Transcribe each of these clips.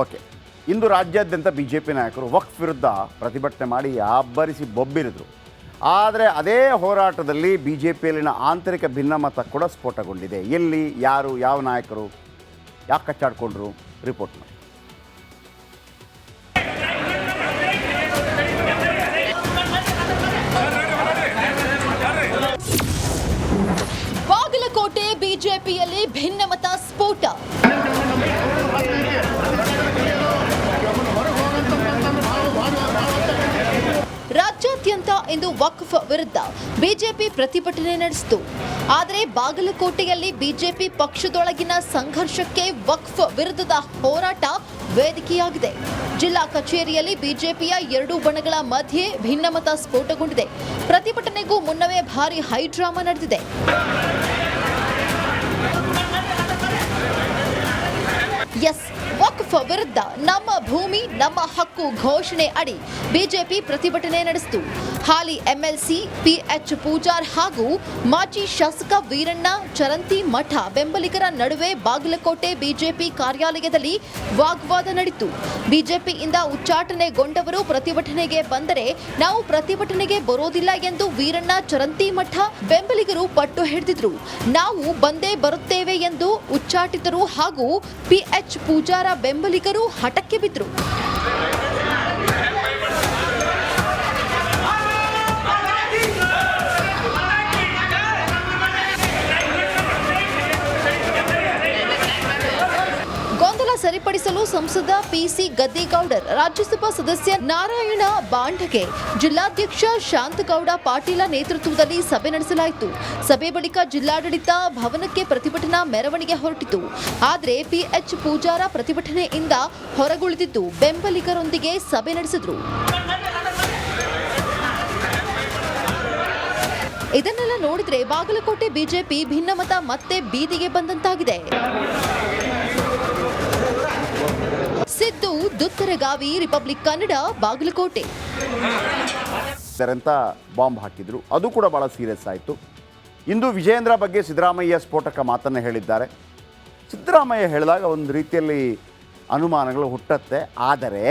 Okay, ಇಂದು ರಾಜ್ಯಾದ್ಯಂತ BJP ನಾಯಕರು ವಕ್ಫ್ ವಿರುದ್ಧ ಪ್ರತಿಭಟನೆ ಮಾಡಿ ಅಬ್ಬರಿಸಿ ಬೊಬ್ಬಿರಿದ್ರು. ಆದರೆ ಅದೇ ಹೋರಾಟದಲ್ಲಿ BJPಯಲ್ಲಿನ ಆಂತರಿಕ ಭಿನ್ನಮತ ಕೂಡ ಸ್ಫೋಟಗೊಂಡಿದೆ. ಎಲ್ಲಿ, ಯಾರು, ಯಾವ ನಾಯಕರು ಯಾಕೆ ಕಚ್ಚಾಡ್ಕೊಂಡ್ರು? ರಿಪೋರ್ಟ್ ಮಾಡಿ. ಬಾಗಲಕೋಟೆ ಬಿಜೆಪಿಯಲ್ಲಿ ಭಿನ್ನಮತ ಸ್ಫೋಟ. ರಾಜ್ಯಾದ್ಯಂತ ಇಂದು ವಕ್ಫ್ ವಿರುದ್ಧ ಬಿಜೆಪಿ ಪ್ರತಿಭಟನೆ ನಡೆಸಿತು. ಆದರೆ ಬಾಗಲಕೋಟೆಯಲ್ಲಿ ಬಿಜೆಪಿ ಪಕ್ಷದೊಳಗಿನ ಸಂಘರ್ಷಕ್ಕೆ ವಕ್ಫ್ ವಿರುದ್ಧದ ಹೋರಾಟ ವೇದಿಕೆಯಾಗಿದೆ. ಜಿಲ್ಲಾ ಕಚೇರಿಯಲ್ಲಿ ಬಿಜೆಪಿಯ ಎರಡೂ ಬಣಗಳ ಮಧ್ಯೆ ಭಿನ್ನಮತ ಸ್ಫೋಟಗೊಂಡಿದೆ. ಪ್ರತಿಭಟನೆಗೂ ಮುನ್ನವೇ ಭಾರಿ ಹೈಡ್ರಾಮಾ ನಡೆದಿದೆ. ಎಸ್, ವಕ್ಫ್ ವಿರುದ್ಧ ನಮ್ಮ ಭೂಮಿ ನಮ್ಮ ಹಕ್ಕು ಘೋಷಣೆ ಅಡಿ ಬಿಜೆಪಿ ಪ್ರತಿಭಟನೆ ನಡೆಸಿತು. ಹಾಲಿ MLC PH ಪೂಜಾರ್ ಹಾಗೂ ಮಾಜಿ ಶಾಸಕ ವೀರಣ್ಣ ಚರಂತಿಮಠ ಬೆಂಬಲಿಗರ ನಡುವೆ ಬಾಗಲಕೋಟೆ ಬಿಜೆಪಿ ಕಾರ್ಯಾಲಯದಲ್ಲಿ ವಾಗ್ವಾದ ನಡೆಯಿತು. ಬಿಜೆಪಿಯಿಂದ ಉಚ್ಚಾಟನೆಗೊಂಡವರು ಪ್ರತಿಭಟನೆಗೆ ಬಂದರೆ ನಾವು ಪ್ರತಿಭಟನೆಗೆ ಬರೋದಿಲ್ಲ ಎಂದು ವೀರಣ್ಣ ಚರಂತಿಮಠ ಬೆಂಬಲಿಗರು ಪಟ್ಟು ಹಿಡಿದಿದ್ರು. ನಾವು ಬಂದೇ ಬರುತ್ತೇವೆ ಎಂದು ಉಚ್ಚಾಟಿತರು ಹಾಗೂ PH ಪೂಜಾರ ಬೆಂಬಲಿಗರು ಹಠಕ್ಕೆ ಬಿದ್ರು. ಗೊಂದಲ ಸರಿಪಡಿಸಲು ಸಂಸದ PC ಗದ್ದಿಗೌಡರ್, ರಾಜ್ಯಸಭಾ ಸದಸ್ಯ ನಾರಾಯಣ ಬಾಂಡಗೆ, ಜಿಲ್ಲಾಧ್ಯಕ್ಷ ಶಾಂತಗೌಡ ಪಾಟೀಲ ನೇತೃತ್ವದಲ್ಲಿ ಸಭೆ ನಡೆಸಲಾಯಿತು. ಸಭೆ ಬಳಿಕ ಜಿಲ್ಲಾಡಳಿತ ಭವನಕ್ಕೆ ಪ್ರತಿಭಟನಾ ಮೆರವಣಿಗೆ ಹೊರಟಿತು. ಆದರೆ PH ಪೂಜಾರ ಪ್ರತಿಭಟನೆಯಿಂದ ಹೊರಗುಳಿದಿದ್ದು ಬೆಂಬಲಿಗರೊಂದಿಗೆ ಸಭೆ ನಡೆಸಿದ್ರು. ಇದನ್ನೆಲ್ಲ ನೋಡಿದ್ರೆ ಬಾಗಲಕೋಟೆ ಬಿಜೆಪಿ ಭಿನ್ನಮತ ಮತ್ತೆ ಬೀದಿಗೆ ಬಂದಂತಾಗಿದೆ. ಸಿದ್ದು ದುತ್ತರಗಾವಿ, ರಿಪಬ್ಲಿಕ್ ಕನ್ನಡ, ಬಾಗಲಕೋಟೆ. ಅಂತ ಬಾಂಬ್ ಹಾಕಿದ್ರು, ಅದು ಕೂಡ ಭಾಳ ಸೀರಿಯಸ್ ಆಯಿತು. ಇಂದು ವಿಜಯೇಂದ್ರ ಬಗ್ಗೆ ಸಿದ್ದರಾಮಯ್ಯ ಸ್ಫೋಟಕ ಮಾತನ್ನು ಹೇಳಿದ್ದಾರೆ. ಸಿದ್ದರಾಮಯ್ಯ ಹೇಳಿದಾಗ ಒಂದು ರೀತಿಯಲ್ಲಿ ಅನುಮಾನಗಳು ಹುಟ್ಟತ್ತೆ. ಆದರೆ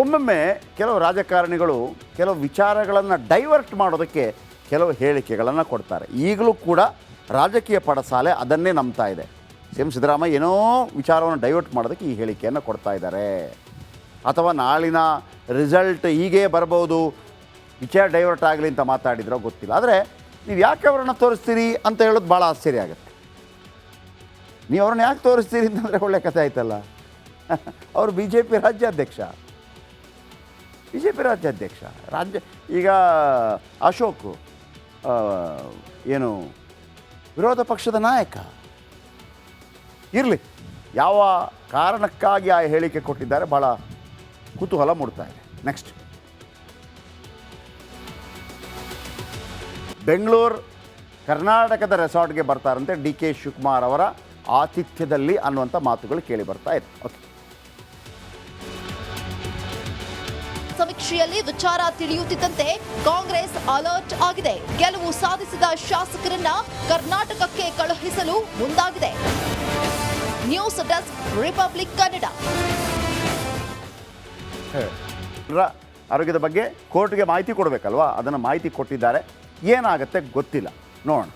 ಒಮ್ಮೊಮ್ಮೆ ಕೆಲವು ರಾಜಕಾರಣಿಗಳು ಕೆಲವು ವಿಚಾರಗಳನ್ನು ಡೈವರ್ಟ್ ಮಾಡೋದಕ್ಕೆ ಕೆಲವು ಹೇಳಿಕೆಗಳನ್ನು ಕೊಡ್ತಾರೆ. ಈಗಲೂ ಕೂಡ ರಾಜಕೀಯ ಪಡಸಾಲೆ ಅದನ್ನೇ ನಂಬ್ತಾ ಇದೆ. ಸಿದ್ದರಾಮಯ್ಯ ಏನೋ ವಿಚಾರವನ್ನು ಡೈವರ್ಟ್ ಮಾಡೋದಕ್ಕೆ ಈ ಹೇಳಿಕೆಯನ್ನು ಕೊಡ್ತಾ ಇದ್ದಾರೆ. ಅಥವಾ ನಾಳಿನ ರಿಸಲ್ಟ್ ಹೀಗೇ ಬರ್ಬೋದು, ವಿಚಾರ ಡೈವರ್ಟ್ ಆಗಲಿ ಅಂತ ಮಾತಾಡಿದ್ರೋ ಗೊತ್ತಿಲ್ಲ. ಆದರೆ ನೀವು ಯಾಕೆ ಅವರನ್ನು ತೋರಿಸ್ತೀರಿ ಅಂತ ಹೇಳೋದು ಭಾಳ ಆಶ್ಚರ್ಯ ಆಗುತ್ತೆ. ನೀವು ಅವ್ರನ್ನ ಯಾಕೆ ತೋರಿಸ್ತೀರಿ ಅಂತಂದರೆ ಒಳ್ಳೆ ಕಥೆ ಆಯ್ತಲ್ಲ. ಅವರು BJP ರಾಜ್ಯಾಧ್ಯಕ್ಷ. ಈಗ ಅಶೋಕ್ ಏನು ವಿರೋಧ ಪಕ್ಷದ ನಾಯಕ. ಇರಲಿ, ಯಾವ ಕಾರಣಕ್ಕಾಗಿ ಆ ಹೇಳಿಕೆ ಕೊಟ್ಟಿದ್ದಾರೆ ಭಾಳ ಕುತೂಹಲ ಮೂಡ್ತಾ ಇದೆ. ನೆಕ್ಸ್ಟ್, ಬೆಂಗಳೂರು ಕರ್ನಾಟಕದ ರೆಸಾರ್ಟ್ಗೆ ಬರ್ತಾರಂತೆ DK ಶಿವಕುಮಾರ್ ಅವರ ಆತಿಥ್ಯದಲ್ಲಿ ಅನ್ನುವಂಥ ಮಾತುಗಳು ಕೇಳಿ ಬರ್ತಾ ಇದೆ. ಓಕೆ, ಸಮೀಕ್ಷೆಯಲ್ಲಿ ವಿಚಾರ ತಿಳಿಯುತ್ತಿದ್ದಂತೆ ಕಾಂಗ್ರೆಸ್ ಅಲರ್ಟ್ ಆಗಿದೆ. ಗೆಲುವು ಸಾಧಿಸಿದ ಶಾಸಕರನ್ನ ಕರ್ನಾಟಕಕ್ಕೆ ಕಳುಹಿಸಲು ಮುಂದಾಗಿದೆ. News desk, republic Kannada. ಆರೋಗ್ಯದ ಬಗ್ಗೆ ಕೋರ್ಟ್ಗೆ ಮಾಹಿತಿ ಕೊಡಬೇಕಲ್ವಾ, ಅದನ್ನು ಮಾಹಿತಿ ಕೊಟ್ಟಿದ್ದಾರೆ. ಏನಾಗುತ್ತೆ ಗೊತ್ತಿಲ್ಲ, ನೋಡೋಣ.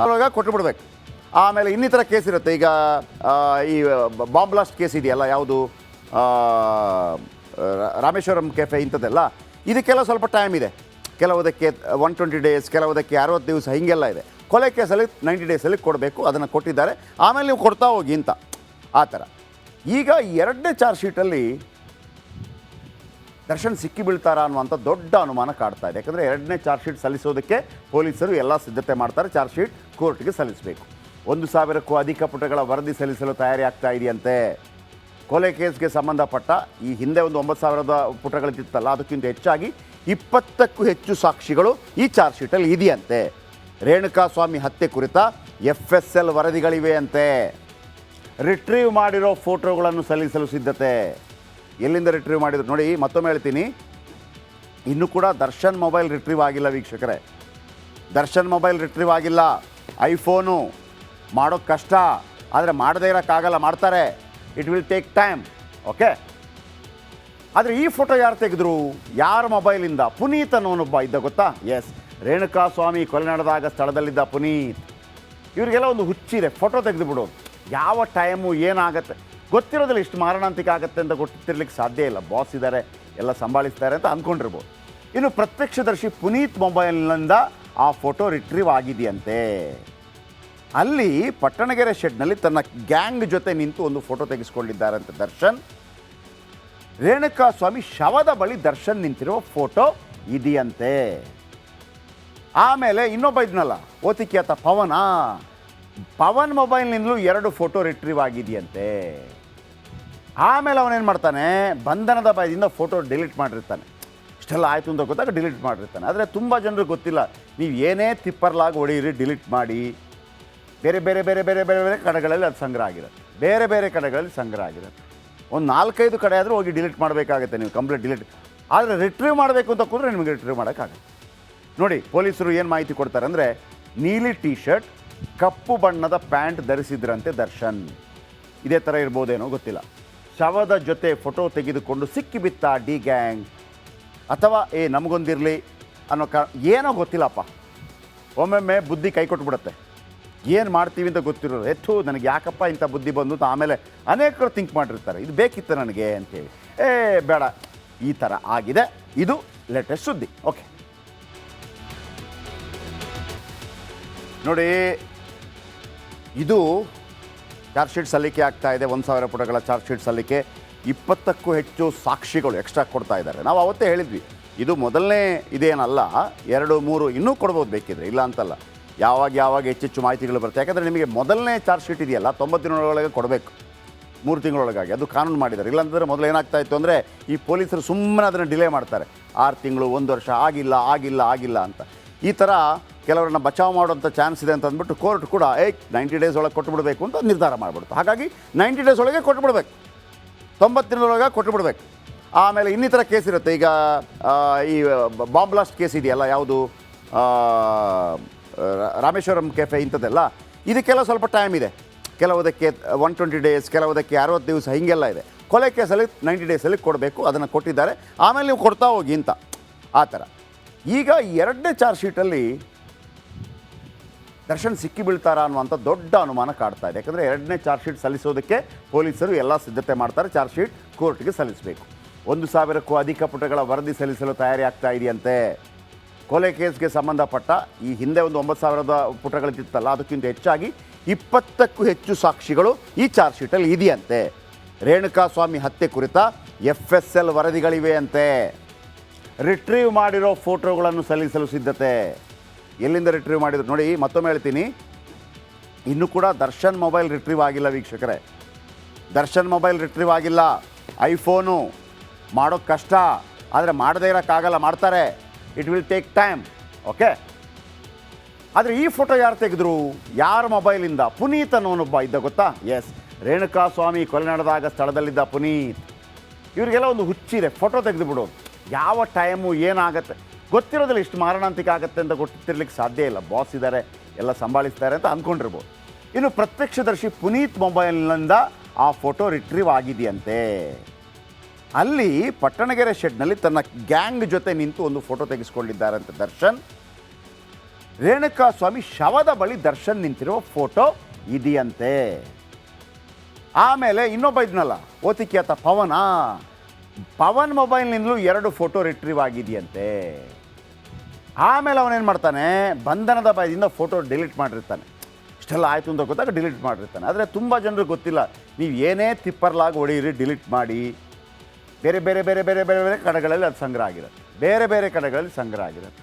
ಆವಾಗ ಕೊಟ್ಟು ಬಿಡ್ಬೇಕು. ಆಮೇಲೆ ಇನ್ನಿತರ ಕೇಸ್ ಇರುತ್ತೆ. ಈಗ ಈ ಬಾಂಬ್ ಬ್ಲಾಸ್ಟ್ ಕೇಸ್ ಇದೆಯಲ್ಲ, ಯಾವುದು ರಾಮೇಶ್ವರಂ ಕೆಫೆ, ಇಂಥದ್ದೆಲ್ಲ ಇದಕ್ಕೆಲ್ಲ ಸ್ವಲ್ಪ ಟೈಮ್ ಇದೆ. ಕೆಲವುದಕ್ಕೆ 120 ಡೇಸ್, ಕೆಲವುದಕ್ಕೆ 60 ದಿವಸ, ಹೀಗೆಲ್ಲ ಇದೆ. ಕೊಲೆ ಕೇಸಲ್ಲಿ 90 ಡೇಸಲ್ಲಿ ಕೊಡಬೇಕು, ಅದನ್ನು ಕೊಟ್ಟಿದ್ದಾರೆ. ಆಮೇಲೆ ನೀವು ಕೊಡ್ತಾ ಹೋಗಿ ಅಂತ ಆ ಥರ. ಈಗ 2ನೇ ಚಾರ್ಜ್ ಶೀಟಲ್ಲಿ ದರ್ಶನ್ ಸಿಕ್ಕಿ ಬೀಳ್ತಾರಾ ಅನ್ನುವಂಥ ದೊಡ್ಡ ಅನುಮಾನ ಕಾಡ್ತಾ ಇದೆ. ಯಾಕಂದರೆ 2ನೇ ಚಾರ್ಜ್ ಶೀಟ್ ಸಲ್ಲಿಸೋದಕ್ಕೆ ಪೊಲೀಸರು ಎಲ್ಲ ಸಿದ್ಧತೆ ಮಾಡ್ತಾರೆ. ಚಾರ್ಜ್ ಶೀಟ್ ಕೋರ್ಟ್ಗೆ ಸಲ್ಲಿಸಬೇಕು. 1,000ಕ್ಕೂ ಅಧಿಕ ಪುಟಗಳ ವರದಿ ಸಲ್ಲಿಸಲು ತಯಾರಿ ಆಗ್ತಾ ಇದೆಯಂತೆ. ಕೊಲೆ ಕೇಸ್ಗೆ ಸಂಬಂಧಪಟ್ಟ ಈ ಹಿಂದೆ ಒಂದು 9,000 ಪುಟಗಳಿತ್ತಲ್ಲ, ಅದಕ್ಕಿಂತ ಹೆಚ್ಚಾಗಿ 20ಕ್ಕೂ ಹೆಚ್ಚು ಸಾಕ್ಷಿಗಳು ಈ ಚಾರ್ಜ್ ಶೀಟಲ್ಲಿ ಇದೆಯಂತೆ. ರೇಣುಕಾಸ್ವಾಮಿ ಹತ್ಯೆ ಕುರಿತ FSL ವರದಿಗಳಿವೆ ಅಂತೆ. ರಿಟ್ರೀವ್ ಮಾಡಿರೋ ಫೋಟೋಗಳನ್ನು ಸಲ್ಲಿಸಲು ಸಿದ್ಧತೆ. ಎಲ್ಲಿಂದ ರಿಟ್ರೀವ್ ಮಾಡಿದ್ರು ನೋಡಿ, ಮತ್ತೊಮ್ಮೆ ಹೇಳ್ತೀನಿ, ಇನ್ನೂ ಕೂಡ ದರ್ಶನ್ ಮೊಬೈಲ್ ರಿಟ್ರೀವ್ ಆಗಿಲ್ಲ ವೀಕ್ಷಕರೇ. ದರ್ಶನ್ ಮೊಬೈಲ್ ರಿಟ್ರೀವ್ ಆಗಿಲ್ಲ. ಐಫೋನು, ಮಾಡೋಕ್ಕೆ ಕಷ್ಟ, ಆದರೆ ಮಾಡದೇ ಇರೋಕ್ಕಾಗಲ್ಲ, ಮಾಡ್ತಾರೆ. It will take time. Okay. ಆದರೆ ಈ ಫೋಟೋ ಯಾರು ತೆಗೆದ್ರು, ಯಾರ ಮೊಬೈಲಿಂದ? ಪುನೀತ್ ಅನ್ನೋನೊಬ್ಬ ಇದ್ದ, ಗೊತ್ತಾ? ಎಸ್, ರೇಣುಕಾಸ್ವಾಮಿ ಕೊಲೆ ನಡೆದಾಗ ಸ್ಥಳದಲ್ಲಿದ್ದ ಪುನೀತ್. ಇವರಿಗೆಲ್ಲ ಒಂದು ಹುಚ್ಚಿದೆ, ಫೋಟೋ ತೆಗೆದು ಬಿಡೋದು. ಯಾವ ಟೈಮು ಏನಾಗುತ್ತೆ ಗೊತ್ತಿರೋದಿಲ್ಲ, ಇಷ್ಟು ಮಾರಣಾಂತಿಕ ಆಗುತ್ತೆ ಅಂತ ಗೊತ್ತಿರ್ಲಿಕ್ಕೆ ಸಾಧ್ಯ ಇಲ್ಲ. ಬಾಸ್ ಇದ್ದಾರೆ, ಎಲ್ಲ ಸಂಭಾಳಿಸ್ತಾರೆ ಅಂತ ಅಂದ್ಕೊಂಡಿರ್ಬೋದು. ಇನ್ನು ಪ್ರತ್ಯಕ್ಷದರ್ಶಿ ಪುನೀತ್ ಮೊಬೈಲ್ನಿಂದ ಆ ಫೋಟೋ ರಿಟ್ರೀವ್ ಆಗಿದೆಯಂತೆ. ಅಲ್ಲಿ ಪಟ್ಟಣಗೆರೆ ಶೆಡ್ನಲ್ಲಿ ತನ್ನ ಗ್ಯಾಂಗ್ ಜೊತೆ ನಿಂತು ಒಂದು ಫೋಟೋ ತೆಗೆಸ್ಕೊಂಡಿದ್ದಾರಂತೆ ದರ್ಶನ್. ರೇಣುಕಾಸ್ವಾಮಿ ಶವದ ಬಳಿ ದರ್ಶನ್ ನಿಂತಿರುವ ಫೋಟೋ ಇದೆಯಂತೆ. ಆಮೇಲೆ ಇನ್ನೊಬ್ಬ ಇದ್ನಲ್ಲ, ಓತಿಕ್ಯಾತ ಪವನ್ ಮೊಬೈಲ್ನಿಂದಲೂ 2 ಫೋಟೋ ರಿಟ್ರೀವ್ ಆಗಿದೆಯಂತೆ. ಆಮೇಲೆ ಅವನೇನು ಮಾಡ್ತಾನೆ, ಬಂಧನದ ಭಯದಿಂದ ಫೋಟೋ ಡಿಲೀಟ್ ಮಾಡಿರ್ತಾನೆ. ಇಷ್ಟೆಲ್ಲ ಆಯಿತು ಅಂತ ಗೊತ್ತಾಗ ಡಿಲೀಟ್ ಮಾಡಿರ್ತಾನೆ. ಆದರೆ ತುಂಬ ಜನರಿಗೆ ಗೊತ್ತಿಲ್ಲ, ನೀವು ಏನೇ ತಿಪ್ಪರ್ಲಾಗಿ ಹೊಡೆಯಿರಿ, ಡಿಲೀಟ್ ಮಾಡಿ, ಬೇರೆ ಬೇರೆ ಬೇರೆ ಬೇರೆ ಬೇರೆ ಬೇರೆ ಕಡೆಗಳಲ್ಲಿ ಅದು ಸಂಗ್ರಹ ಆಗಿರುತ್ತೆ. ಬೇರೆ ಬೇರೆ ಕಡೆಗಳಲ್ಲಿ ಸಂಗ್ರಹ ಆಗಿರುತ್ತೆ. ಒಂದು 4-5 ಕಡೆ ಆದರೂ ಹೋಗಿ ಡಿಲೀಟ್ ಮಾಡಬೇಕಾಗುತ್ತೆ ನೀವು, ಕಂಪ್ಲೀಟ್ ಡಿಲೀಟ್. ಆದರೆ ರಿಟ್ರೀವ್ ಮಾಡಬೇಕು ಅಂತ ಕೂತ್ರೆ ನಿಮಗೆ ರಿಟ್ರೀವ್ ಮಾಡೋಕ್ಕಾಗುತ್ತೆ. ನೋಡಿ, ಪೊಲೀಸರು ಏನು ಮಾಹಿತಿ ಕೊಡ್ತಾರೆ ಅಂದರೆ, ನೀಲಿ ಟೀ ಶರ್ಟ್, ಕಪ್ಪು ಬಣ್ಣದ ಪ್ಯಾಂಟ್ ಧರಿಸಿದ್ರಂತೆ ದರ್ಶನ್. ಇದೇ ಥರ ಇರ್ಬೋದೇನೋ ಗೊತ್ತಿಲ್ಲ. ಶವದ ಜೊತೆ ಫೋಟೋ ತೆಗೆದುಕೊಂಡು ಸಿಕ್ಕಿಬಿತ್ತ ಡಿ ಗ್ಯಾಂಗ್, ಅಥವಾ ನಮಗೊಂದಿರಲಿ ಅನ್ನೋ ಏನೋ ಗೊತ್ತಿಲ್ಲಪ್ಪ. ಒಮ್ಮೊಮ್ಮೆ ಬುದ್ಧಿ ಕೈ ಕೊಟ್ಬಿಡುತ್ತೆ. ಏನು ಮಾಡ್ತೀವಿ ಅಂತ ಗೊತ್ತಿರೋರು, ನನಗೆ ಯಾಕಪ್ಪ ಇಂಥ ಬುದ್ಧಿ ಬಂದು ಅಂತ ಆಮೇಲೆ ಅನೇಕರು ಥಿಂಕ್ ಮಾಡಿರ್ತಾರೆ, ಇದು ಬೇಕಿತ್ತು ನನಗೆ ಅಂತೇಳಿ. ಬೇಡ, ಈ ಥರ ಆಗಿದೆ. ಇದು ಲೇಟೆಸ್ಟ್ ಸುದ್ದಿ. ಓಕೆ ನೋಡಿ, ಇದು ಚಾರ್ಜ್ ಶೀಟ್ ಸಲ್ಲಿಕೆ ಆಗ್ತಾ ಇದೆ. 1000 ಪುಟಗಳ ಚಾರ್ಜ್ ಶೀಟ್ ಸಲ್ಲಿಕೆ. 20ಕ್ಕೂ ಹೆಚ್ಚು ಸಾಕ್ಷಿಗಳು ಎಕ್ಸ್ಟ್ರಾ ಕೊಡ್ತಾ ಇದ್ದಾರೆ. ನಾವು ಅವತ್ತೇ ಹೇಳಿದ್ವಿ, ಇದು ಮೊದಲನೇ ಇದೇನಲ್ಲ, 2-3 ಇನ್ನೂ ಕೊಡ್ಬೋದು ಬೇಕಿದ್ರೆ, ಇಲ್ಲ ಅಂತಲ್ಲ. ಯಾವಾಗ ಹೆಚ್ಚೆಚ್ಚು ಮಾಹಿತಿಗಳು ಬರುತ್ತೆ. ಯಾಕಂದರೆ ನಿಮಗೆ ಮೊದಲನೇ ಚಾರ್ಜ್ ಶೀಟ್ ಇದೆಯಲ್ಲ, 90 ದಿನಗಳೊಳಗೆ ಕೊಡಬೇಕು, 3 ತಿಂಗಳೊಳಗಾಗಿ. ಅದು ಕಾನೂನು ಮಾಡಿದ್ದಾರೆ. ಇಲ್ಲಾಂತಂದರೆ ಮೊದಲು ಏನಾಗ್ತಾ ಇತ್ತು ಅಂದರೆ, ಈ ಪೊಲೀಸರು ಸುಮ್ಮನೆ ಅದನ್ನು ಡಿಲೇ ಮಾಡ್ತಾರೆ. 6 ತಿಂಗಳು, 1 ವರ್ಷ, ಆಗಿಲ್ಲ ಅಂತ. ಈ ಥರ ಕೆಲವರನ್ನ ಬಚಾವ್ ಮಾಡೋಂಥ ಚಾನ್ಸ್ ಇದೆ ಅಂತ ಅಂದ್ಬಿಟ್ಟು ಕೋರ್ಟ್ ಕೂಡ 90 ಡೇಸ್ ಒಳಗೆ ಕೊಟ್ಟುಬಿಡಬೇಕು ಅಂತ ನಿರ್ಧಾರ ಮಾಡಿಬಿಡ್ತು. ಹಾಗಾಗಿ 90 ಡೇಸ್ ಒಳಗೆ ಕೊಟ್ಟುಬಿಡ್ಬೇಕು, 90 ದಿನದೊಳಗೆ ಕೊಟ್ಟುಬಿಡ್ಬೇಕು. ಆಮೇಲೆ ಇನ್ನಿತರ ಕೇಸ್ ಇರುತ್ತೆ. ಈಗ ಈ ಬಾಂಬ್ ಬ್ಲಾಸ್ಟ್ ಕೇಸ್ ಇದೆಯಲ್ಲ, ಯಾವುದು ರಾಮೇಶ್ವರಂ ಕೆಫೆ, ಇಂಥದ್ದೆಲ್ಲ, ಇದಕ್ಕೆಲ್ಲ ಸ್ವಲ್ಪ ಟೈಮ್ ಇದೆ. ಕೆಲವುದಕ್ಕೆ 120 ಡೇಸ್, ಕೆಲವುದಕ್ಕೆ 60 ದಿವಸ, ಹೀಗೆಲ್ಲ ಇದೆ. ಕೊಲೆ ಕೇಸಲ್ಲಿ 90 ಡೇಸಲ್ಲಿ ಕೊಡಬೇಕು, ಅದನ್ನು ಕೊಟ್ಟಿದ್ದಾರೆ. ಆಮೇಲೆ ನೀವು ಕೊಡ್ತಾ ಹೋಗಿ ಅಂತ, ಆ ಥರ. ಈಗ 2ನೇ ಚಾರ್ಜ್ ಶೀಟಲ್ಲಿ ದರ್ಶನ್ ಸಿಕ್ಕಿ ಬೀಳ್ತಾರಾ ಅನ್ನುವಂಥ ದೊಡ್ಡ ಅನುಮಾನ ಕಾಡ್ತಾ ಇದೆ. ಯಾಕಂದರೆ 2ನೇ ಚಾರ್ಜ್ ಶೀಟ್ ಸಲ್ಲಿಸೋದಕ್ಕೆ ಪೊಲೀಸರು ಎಲ್ಲ ಸಿದ್ಧತೆ ಮಾಡ್ತಾರೆ. ಚಾರ್ಜ್ ಶೀಟ್ ಕೋರ್ಟ್ಗೆ ಸಲ್ಲಿಸಬೇಕು. 1000ಕ್ಕೂ ಅಧಿಕ ಪುಟಗಳ ವರದಿ ಸಲ್ಲಿಸಲು ತಯಾರಿ ಆಗ್ತಾ ಇದೆಯಂತೆ. ಕೊಲೆ ಕೇಸ್ಗೆ ಸಂಬಂಧಪಟ್ಟ ಈ ಹಿಂದೆ ಒಂದು 9000 ಪುಟಗಳಿತ್ತಲ್ಲ, ಅದಕ್ಕಿಂತ ಹೆಚ್ಚಾಗಿ 20ಕ್ಕೂ ಹೆಚ್ಚು ಸಾಕ್ಷಿಗಳು ಈ ಚಾರ್ಜ್ ಶೀಟಲ್ಲಿ ಇದೆಯಂತೆ. ರೇಣುಕಾಸ್ವಾಮಿ ಹತ್ಯೆ ಕುರಿತ FSL ವರದಿಗಳಿವೆ ಅಂತೆ. ರಿಟ್ರೀವ್ ಮಾಡಿರೋ ಫೋಟೋಗಳನ್ನು ಸಲ್ಲಿಸಲು ಸಿದ್ಧತೆ. ಎಲ್ಲಿಂದ ರಿಟ್ರೀವ್ ಮಾಡಿದ್ರು ನೋಡಿ, ಮತ್ತೊಮ್ಮೆ ಹೇಳ್ತೀನಿ, ಇನ್ನೂ ಕೂಡ ದರ್ಶನ್ ಮೊಬೈಲ್ ರಿಟ್ರೀವ್ ಆಗಿಲ್ಲ ವೀಕ್ಷಕರೇ. ದರ್ಶನ್ ಮೊಬೈಲ್ ರಿಟ್ರೀವ್ ಆಗಿಲ್ಲ. ಐಫೋನು ಮಾಡೋಕ್ಕೆ ಕಷ್ಟ, ಆದರೆ ಮಾಡದೇ ಇರೋಕ್ಕಾಗಲ್ಲ, ಮಾಡ್ತಾರೆ. It will take time. Okay. ಆದರೆ ಈ ಫೋಟೋ ಯಾರು ತೆಗೆದ್ರು, ಯಾರ ಮೊಬೈಲಿಂದ? ಪುನೀತ್ ಅನ್ನೋನೊಬ್ಬ ಇದ್ದ, ಗೊತ್ತಾ? ಎಸ್, ರೇಣುಕಾಸ್ವಾಮಿ ಕೊಲೆ ನಡೆದಾಗ ಸ್ಥಳದಲ್ಲಿದ್ದ ಪುನೀತ್. ಇವರಿಗೆಲ್ಲ ಒಂದು ಹುಚ್ಚಿದೆ, ಫೋಟೋ ತೆಗೆದು ಬಿಡೋದು. ಯಾವ ಟೈಮು ಏನಾಗುತ್ತೆ ಗೊತ್ತಿರೋದಿಲ್ಲ, ಇಷ್ಟು ಮಾರಣಾಂತಿಕ ಆಗುತ್ತೆ ಅಂತ ಗೊತ್ತಿರ್ಲಿಕ್ಕೆ ಸಾಧ್ಯ ಇಲ್ಲ. ಬಾಸ್ ಇದ್ದಾರೆ, ಎಲ್ಲ ಸಂಭಾಳಿಸ್ತಾರೆ ಅಂತ ಅಂದ್ಕೊಂಡಿರ್ಬೋದು. ಇನ್ನು ಪ್ರತ್ಯಕ್ಷದರ್ಶಿ ಪುನೀತ್ ಮೊಬೈಲ್ನಿಂದ ಆ ಫೋಟೋ ರಿಟ್ರೀವ್ ಆಗಿದೆಯಂತೆ. ಅಲ್ಲಿ ಪಟ್ಟಣಗೆರೆ ಶೆಡ್ನಲ್ಲಿ ತನ್ನ ಗ್ಯಾಂಗ್ ಜೊತೆ ನಿಂತು ಒಂದು ಫೋಟೋ ತೆಗೆಸ್ಕೊಂಡಿದ್ದಾರಂತೆ ದರ್ಶನ್. ರೇಣುಕಾಸ್ವಾಮಿ ಶವದ ಬಳಿ ದರ್ಶನ್ ನಿಂತಿರುವ ಫೋಟೋ ಇದೆಯಂತೆ. ಆಮೇಲೆ ಇನ್ನೊಬ್ಬ ಇದ್ನಲ್ಲ, ಓತಿಕ್ಯಾತ ಪವನ್ ಮೊಬೈಲ್ನಿಂದಲೂ 2 ಫೋಟೋ ರಿಟ್ರೀವ್ ಆಗಿದೆಯಂತೆ. ಆಮೇಲೆ ಅವನೇನು ಮಾಡ್ತಾನೆ, ಬಂಧನದ ಭಯದಿಂದ ಫೋಟೋ ಡಿಲೀಟ್ ಮಾಡಿರ್ತಾನೆ. ಇಷ್ಟೆಲ್ಲ ಆಯಿತು ಅಂತ ಗೊತ್ತಾಗ ಡಿಲೀಟ್ ಮಾಡಿರ್ತಾನೆ. ಆದರೆ ತುಂಬ ಜನರಿಗೆ ಗೊತ್ತಿಲ್ಲ, ನೀವು ಏನೇ ತಿಪ್ಪರ್ಲಾಗಿ ಹೊಡೆಯಿರಿ, ಡಿಲೀಟ್ ಮಾಡಿ, ಬೇರೆ ಬೇರೆ ಬೇರೆ ಬೇರೆ ಬೇರೆ ಬೇರೆ ಕಡೆಗಳಲ್ಲಿ ಅದು ಸಂಗ್ರಹ ಆಗಿರುತ್ತೆ. ಬೇರೆ ಬೇರೆ ಕಡೆಗಳಲ್ಲಿ ಸಂಗ್ರಹ ಆಗಿರುತ್ತೆ.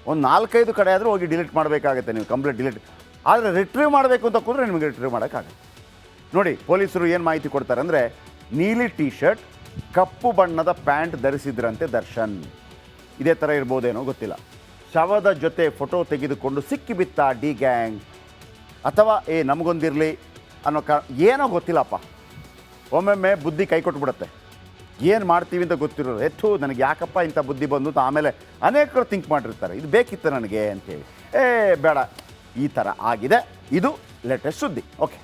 ಒಂದು 4-5 ಕಡೆ ಆದರೂ ಹೋಗಿ ಡಿಲೀಟ್ ಮಾಡಬೇಕಾಗುತ್ತೆ ನೀವು, ಕಂಪ್ಲೀಟ್ ಡಿಲೀಟ್. ಆದರೆ ರಿಟ್ರೀವ್ ಮಾಡಬೇಕು ಅಂತ ಕೂತ್ರೆ ನಿಮಗೆ ರಿಟ್ರೀವ್ ಮಾಡೋಕ್ಕಾಗುತ್ತೆ. ನೋಡಿ, ಪೊಲೀಸರು ಏನು ಮಾಹಿತಿ ಕೊಡ್ತಾರೆ ಅಂದರೆ, ನೀಲಿ ಟೀ ಶರ್ಟ್, ಕಪ್ಪು ಬಣ್ಣದ ಪ್ಯಾಂಟ್ ಧರಿಸಿದ್ರಂತೆ ದರ್ಶನ್. ಇದೇ ಥರ ಇರ್ಬೋದೇನೋ ಗೊತ್ತಿಲ್ಲ. ಶವದ ಜೊತೆ ಫೋಟೋ ತೆಗೆದುಕೊಂಡು ಸಿಕ್ಕಿಬಿತ್ತ ಡಿ ಗ್ಯಾಂಗ್, ಅಥವಾ ನಮಗೊಂದಿರಲಿ ಅನ್ನೋ ಏನೋ ಗೊತ್ತಿಲ್ಲಪ್ಪ. ಒಮ್ಮೊಮ್ಮೆ ಬುದ್ಧಿ ಕೈ ಕೊಟ್ಬಿಡುತ್ತೆ. ಏನು ಮಾಡ್ತೀವಿ ಅಂತ ಗೊತ್ತಿರೋರು, ನನಗೆ ಯಾಕಪ್ಪ ಇಂಥ ಬುದ್ಧಿ ಬಂದು ಅಂತ ಆಮೇಲೆ ಅನೇಕರು ಥಿಂಕ್ ಮಾಡಿರ್ತಾರೆ, ಇದು ಬೇಕಿತ್ತು ನನಗೆ ಅಂತೇಳಿ. ಬೇಡ, ಈ ಥರ ಆಗಿದೆ. ಇದು ಲೇಟೆಸ್ಟ್ ಸುದ್ದಿ. ಓಕೆ.